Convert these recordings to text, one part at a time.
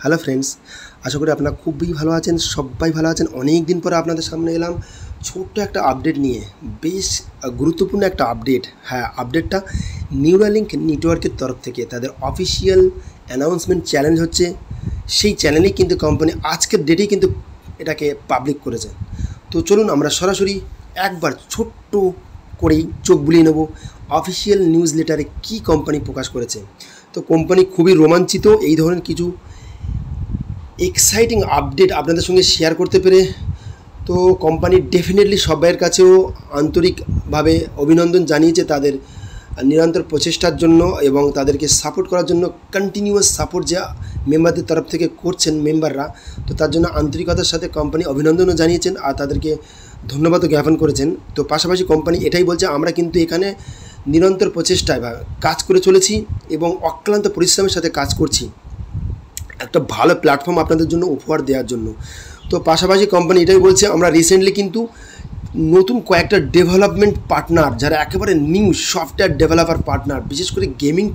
Hello friends, আশা করি আপনারা খুবই ভালো আছেন, সবাই ভালো আছেন। অনেক দিন পরে আপনাদের সামনে এলাম ছোট্ট একটা আপডেট নিয়ে, বেশ গুরুত্বপূর্ণ একটা আপডেট। হ্যাঁ, আপডেটটা নিউরালিঙ্ক নেটওয়ার্কের তরফ থেকে তাদের অফিসিয়াল অ্যানাউন্সমেন্ট চ্যানেল হচ্ছে, সেই চ্যানেলেই কিন্তু কোম্পানি আজকের ডেটেই কিন্তু এটাকে পাবলিক করেছে। তো চলুন আমরা সরাসরি একবার ছোট্ট করেই চোখ বুলিয়ে নেব অফিসিয়াল নিউজ লেটারে কী কোম্পানি প্রকাশ করেছে। তো কোম্পানি খুবই রোমাঞ্চিত এই ধরনের কিছু এক্সাইটিং আপডেট আপনাদের সঙ্গে শেয়ার করতে পেরে। তো কোম্পানি ডেফিনেটলি সবাইয়ের কাছেও আন্তরিকভাবে অভিনন্দন জানিয়েছে তাদের নিরন্তর প্রচেষ্টার জন্য এবং তাদেরকে সাপোর্ট করার জন্য, কন্টিনিউয়াস সাপোর্ট যা মেম্বারদের তরফ থেকে করছেন মেম্বাররা। তো তার জন্য আন্তরিকতার সাথে কোম্পানি অভিনন্দনও জানিয়েছেন আর তাদেরকে ধন্যবাদও জ্ঞাপন করেছেন। তো পাশাপাশি কোম্পানি এটাই বলছে, আমরা কিন্তু এখানে নিরন্তর প্রচেষ্টায় কাজ করে চলেছি এবং অক্লান্ত পরিশ্রমের সাথে কাজ করছি একটা ভালো প্ল্যাটফর্ম আপনাদের জন্য উপহার দেওয়ার জন্য। তো পাশাপাশি কোম্পানি এটাই বলছে, আমরা রিসেন্টলি কিন্তু নতুন কয়েকটা ডেভেলপমেন্ট পার্টনার, যারা একেবারে নিউ সফটওয়্যার ডেভেলপার পার্টনার, বিশেষ করে গেমিং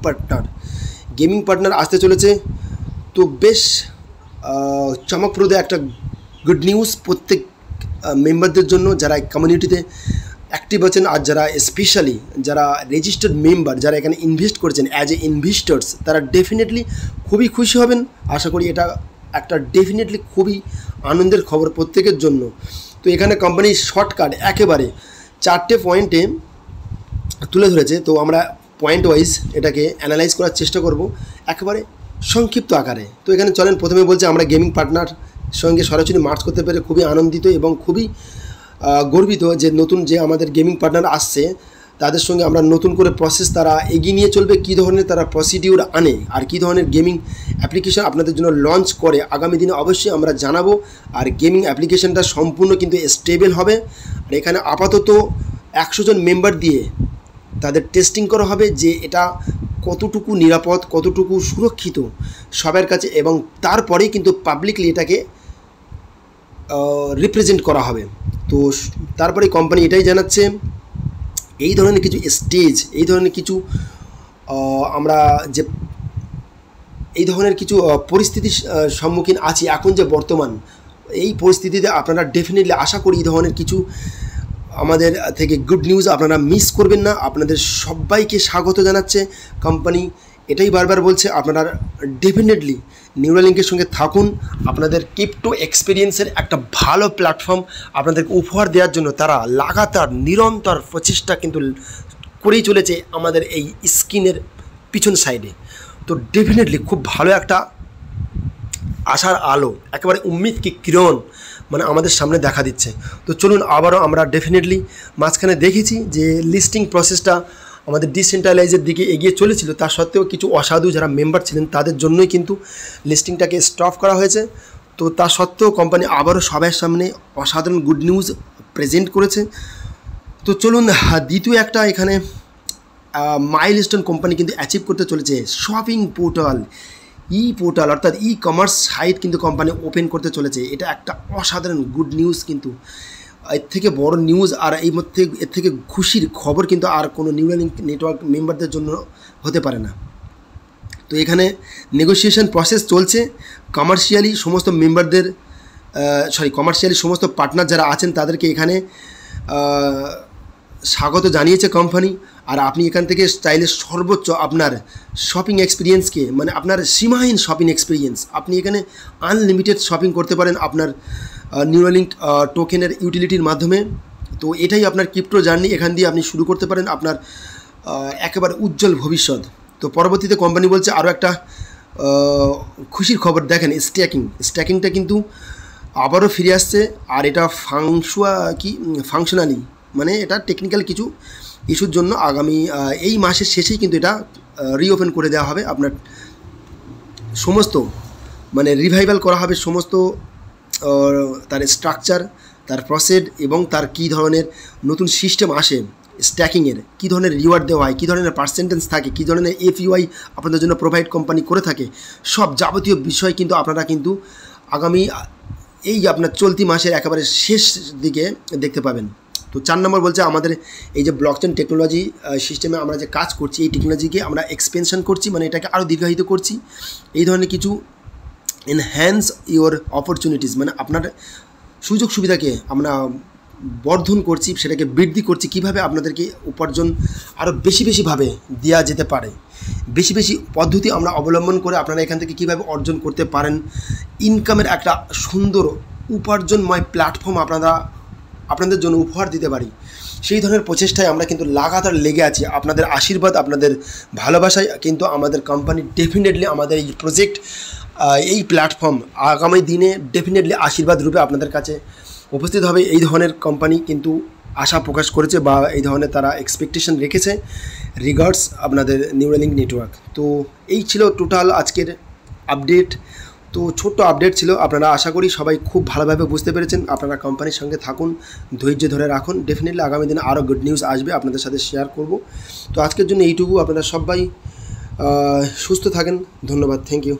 পার্টনার আসতে চলেছে। তো বেশ চমকপ্রদ একটা গুড নিউজ প্রত্যেক মেম্বারদের জন্য যারা কমিউনিটিতে অ্যাক্টিভ আছেন আর যারা স্পেশালি যারা রেজিস্টার্ড মেম্বার, যারা এখানে ইনভেস্ট করেছেন অ্যাজ এ ইনভেস্টার্স, তারা ডেফিনেটলি খুবই খুশি হবেন। আশা করি এটা একটা ডেফিনেটলি খুবই আনন্দের খবর প্রত্যেকের জন্য। তো এখানে কোম্পানির শর্টকাট একেবারে 4টে পয়েন্টে তুলে ধরেছে। তো আমরা পয়েন্ট ওয়াইজ এটাকে অ্যানালাইজ করার চেষ্টা করব একেবারে সংক্ষিপ্ত আকারে। তো এখানে চলেন, প্রথমে বলছে আমরা গেমিং পার্টনার সঙ্গে সরাসরি মার্চ করতে পেরে খুবই আনন্দিত এবং খুবই গর্বিত যে নতুন যে আমাদের গেমিং পার্টনার আসছে তাদের সঙ্গে আমরা নতুন করে প্রসেস তারা এগিয়ে নিয়ে চলবে, কী ধরনের তারা প্রসিডিউর আনে আর কী ধরনের গেমিং অ্যাপ্লিকেশন আপনাদের জন্য লঞ্চ করে আগামী দিনে অবশ্যই আমরা জানাবো। আর গেমিং অ্যাপ্লিকেশনটা সম্পূর্ণ কিন্তু স্টেবল হবে। আর এখানে আপাতত 100 জন মেম্বার দিয়ে তাদের টেস্টিং করা হবে যে এটা কতটুকু নিরাপদ, কতটুকু সুরক্ষিত সবার কাছে, এবং তারপরেই কিন্তু পাবলিকলি এটাকে রিপ্রেজেন্ট করা হবে। তো তারপরে কোম্পানি এটাই জানাচ্ছে, এই ধরনের কিছু স্টেজ, এই ধরনের কিছু আমরা যে এই ধরনের কিছু পরিস্থিতির সম্মুখীন আছি এখন, যে বর্তমান এই পরিস্থিতিতে আপনারা ডেফিনেটলি আশা করি এই ধরনের কিছু আমাদের থেকে গুড নিউজ আপনারা মিস করবেন না। আপনাদের সবাইকে স্বাগত জানাচ্ছে কোম্পানি। এটাই বারবার বলছে, আপনারা ডেফিনেটলি নিউরালিঙ্কের সঙ্গে থাকুন। আপনাদের ক্রিপ্টো এক্সপিরিয়েন্সের একটা ভালো প্ল্যাটফর্ম আপনাদেরকে উপহার দেওয়ার জন্য তারা লাগাতার নিরন্তর প্রচেষ্টা কিন্তু করেই চলেছে আমাদের এই স্ক্রিনের পিছন সাইডে। তো ডেফিনেটলি খুব ভালো একটা আশার আলো, একেবারে উম্মিদ কি কিরণ মানে আমাদের সামনে দেখা দিচ্ছে। তো চলুন আবারও আমরা ডেফিনেটলি মাঝখানে দেখেছি যে লিস্টিং প্রসেসটা আমাদের ডিসেন্ট্রালাইজের দিকে এগিয়ে চলেছিল, তা সত্ত্বেও কিছু অসাধু যারা মেম্বার ছিলেন তাদের জন্যই কিন্তু লিস্টিংটাকে স্টপ করা হয়েছে। তো তা সত্ত্বেও কোম্পানি আবারও সবার সামনে অসাধারণ গুড নিউজ প্রেজেন্ট করেছে। তো চলুন দ্বিতীয় একটা এখানে মাইলস্টোন কোম্পানি কিন্তু অ্যাচিভ করতে চলেছে। শপিং পোর্টাল, পোর্টাল অর্থাৎ কমার্স সাইট কিন্তু কোম্পানি ওপেন করতে চলেছে। এটা একটা অসাধারণ গুড নিউজ, কিন্তু এর থেকে বড় নিউজ আর এর থেকে খুশির খবর কিন্তু আর কোনো নিউরালিঙ্ক নেটওয়ার্ক মেম্বারদের জন্য হতে পারে না। তো এখানে নেগোসিয়েশন প্রসেস চলছে। কমার্শিয়ালি সমস্ত মেম্বারদের কমার্শিয়ালি সমস্ত পার্টনার যারা আছেন তাদেরকে এখানে স্বাগত জানিয়েছে কোম্পানি। আর আপনি এখান থেকে চাইলে সর্বোচ্চ আপনার শপিং এক্সপিরিয়েন্সকে, মানে আপনার সীমাহীন শপিং এক্সপিরিয়েন্স, আপনি এখানে আনলিমিটেড শপিং করতে পারেন আপনার নিউরালিঙ্ক টোকেনের ইউটিলিটির মাধ্যমে। তো এটাই আপনার ক্রিপ্টো জার্নি, এখান দিয়ে আপনি শুরু করতে পারেন আপনার একেবারে উজ্জ্বল ভবিষ্যৎ। তো পরবর্তীতে কোম্পানি বলছে আরও একটা খুশির খবর, দেখেন স্ট্যাকিংটা কিন্তু আবারও ফিরে আসছে। আর এটা ফাংশনালি মানে এটা টেকনিক্যাল কিছু ইস্যুর জন্য আগামী এই মাসের শেষেই কিন্তু এটা রিওপেন করে দেওয়া হবে। আপনার সমস্ত মানে রিভাইভাল করা হবে সমস্ত তার স্ট্রাকচার, তার প্রসেস এবং তার কী ধরনের নতুন সিস্টেম আসে স্ট্যাকিংয়ের, কী ধরনের রিওয়ার্ড দেওয়া হয়, কী ধরনের পার্সেন্টেজ থাকে, কী ধরনের এফইউআই আপনাদের জন্য প্রোভাইড কোম্পানি করে থাকে, সব যাবতীয় বিষয় কিন্তু আপনারা কিন্তু আগামী এই আপনার চলতি মাসের একেবারে শেষ দিকে দেখতে পাবেন। তো 4 নম্বর বলছে, আমাদের এই যে ব্লকচেন টেকনোলজি সিস্টেমে আমরা যে কাজ করছি, এই টেকনোলজিকে আমরা এক্সপেনশন করছি, মানে এটাকে আরও দীর্ঘায়িত করছি। এই ধরনের কিছু এনহ্যান্স ইওর অপরচুনিটিস, মানে আপনার সুযোগ সুবিধাকে আমরা বর্ধন করছি, সেটাকে বৃদ্ধি করছি, কীভাবে আপনাদেরকে উপার্জন আরও বেশিভাবে দেওয়া যেতে পারে, বেশি পদ্ধতি আমরা অবলম্বন করে আপনারা এখান থেকে কীভাবে অর্জন করতে পারেন, ইনকামের একটা সুন্দর উপার্জনময় প্ল্যাটফর্ম আপনাদের জন্য উপহার দিতে পারি, সেই ধরনের প্রচেষ্টায় আমরা কিন্তু লাগাতার লেগে আছি। আপনাদের আশীর্বাদ, আপনাদের ভালোবাসায় কিন্তু আমাদের কোম্পানি ডেফিনেটলি আমাদের এই প্রজেক্ট, এই প্ল্যাটফর্ম আগামী দিনে ডেফিনেটলি আশীর্বাদ রূপে আপনাদের কাছে উপস্থিত হবে। এই ধরনের কোম্পানি কিন্তু আশা প্রকাশ করেছে বা এই ধরনের তারা এক্সপেকটেশন রেখেছে রিগার্ডস আপনাদের নিউরালিঙ্ক নেটওয়ার্ক। তো এই ছিল টোটাল আজকের আপডেট। তো ছোট্ট আপডেট ছিল, আপনারা আশা করি সবাই খুব ভালোভাবে বুঝতে পেরেছেন। আপনারা কোম্পানির সঙ্গে থাকুন, ধৈর্য ধরে রাখুন, ডেফিনেটলি আগামী দিনে আরও গুড নিউজ আসবে, আপনাদের সাথে শেয়ার করব। তো আজকের জন্য এইটুকু, আপনারা সবাই সুস্থ থাকেন, ধন্যবাদ, থ্যাংক ইউ।